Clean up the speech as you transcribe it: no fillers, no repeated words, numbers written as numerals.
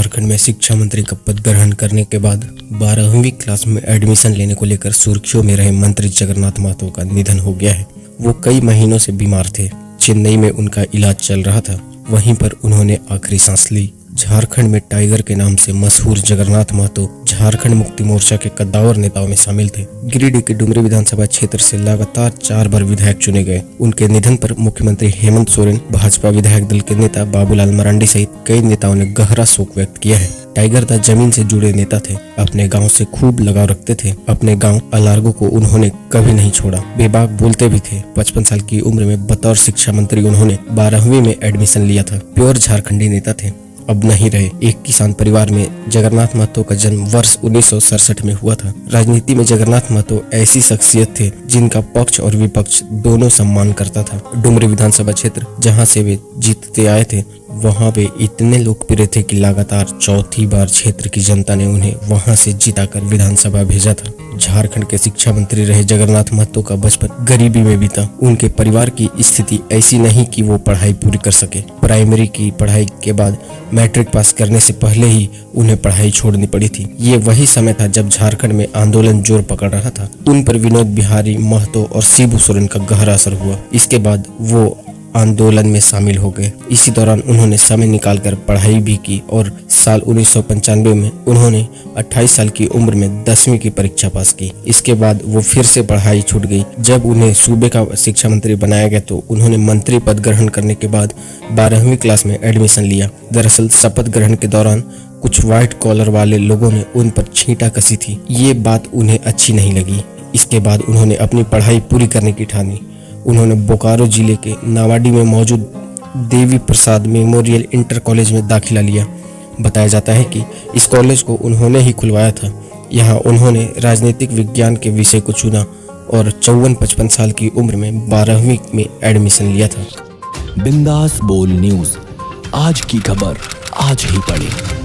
झारखंड में शिक्षा मंत्री का पद ग्रहण करने के बाद 12वीं क्लास में एडमिशन लेने को लेकर सुर्खियों में रहे मंत्री जगन्नाथ महतो का निधन हो गया है। वो कई महीनों से बीमार थे। चेन्नई में उनका इलाज चल रहा था, वहीं पर उन्होंने आखिरी सांस ली। झारखंड में टाइगर के नाम से मशहूर जगन्नाथ महतो झारखंड मुक्ति मोर्चा के कद्दावर नेताओं में शामिल थे। गिरिडीह के डुमरी विधानसभा क्षेत्र से लगातार 4 बार विधायक चुने गए। उनके निधन पर मुख्यमंत्री हेमंत सोरेन, भाजपा विधायक दल के नेता बाबूलाल मरांडी सहित कई नेताओं ने गहरा शोक व्यक्त किया है। टाइगर दा जमीन से जुड़े नेता थे, अपने गांव से खूब लगाव रखते थे। अपने गांव अलारगो को उन्होंने कभी नहीं छोड़ा। बेबाक बोलते भी थे। 55 साल की उम्र में बतौर शिक्षा मंत्री उन्होंने 12वीं में एडमिशन लिया था। प्योर झारखंडी नेता थे, अब नहीं रहे। एक किसान परिवार में जगन्नाथ महतो का जन्म वर्ष 1967 में हुआ था। राजनीति में जगन्नाथ महतो ऐसी शख्सियत थे जिनका पक्ष और विपक्ष दोनों सम्मान करता था। डुमरी विधानसभा क्षेत्र जहां से वे जीतते आए थे, वहां वे इतने लोकप्रिय थे कि लगातार 4थी बार क्षेत्र की जनता ने उन्हें वहां से जिताकर विधानसभा भेजा था। झारखंड के शिक्षा मंत्री रहे जगन्नाथ महतो का बचपन गरीबी में बीता। उनके परिवार की स्थिति ऐसी नहीं कि वो पढ़ाई पूरी कर सके। प्राइमरी की पढ़ाई के बाद मैट्रिक पास करने से पहले ही उन्हें पढ़ाई छोड़नी पड़ी थी। ये वही समय था जब झारखंड में आंदोलन जोर पकड़ रहा था। उन पर विनोद बिहारी महतो और शिबू सोरेन का गहरा असर हुआ। इसके बाद वो आंदोलन में शामिल हो गए। इसी दौरान उन्होंने समय निकालकर पढ़ाई भी की और साल 1995 में उन्होंने 28 साल की उम्र में 10वीं की परीक्षा पास की। इसके बाद वो फिर से पढ़ाई छूट गई। जब उन्हें सूबे का शिक्षा मंत्री बनाया गया तो उन्होंने मंत्री पद ग्रहण करने के बाद 12वीं क्लास में एडमिशन लिया। दरअसल शपथ ग्रहण के दौरान कुछ व्हाइट कॉलर वाले लोगों ने उन पर छींटा कसी थी। ये बात उन्हें अच्छी नहीं लगी। इसके बाद उन्होंने अपनी पढ़ाई पूरी करने की ठानी। उन्होंने बोकारो जिले के नावाडी में मौजूद Devi Prasad memorial inter college में दाखिला लिया। बताया जाता है कि इस कॉलेज को उन्होंने ही खुलवाया था। यहाँ उन्होंने राजनीतिक विज्ञान के विषय को चुना और 54-55 साल की उम्र में 12वीं में एडमिशन लिया था। बिंदास बोल न्यूज, आज की खबर आज ही पढ़ें।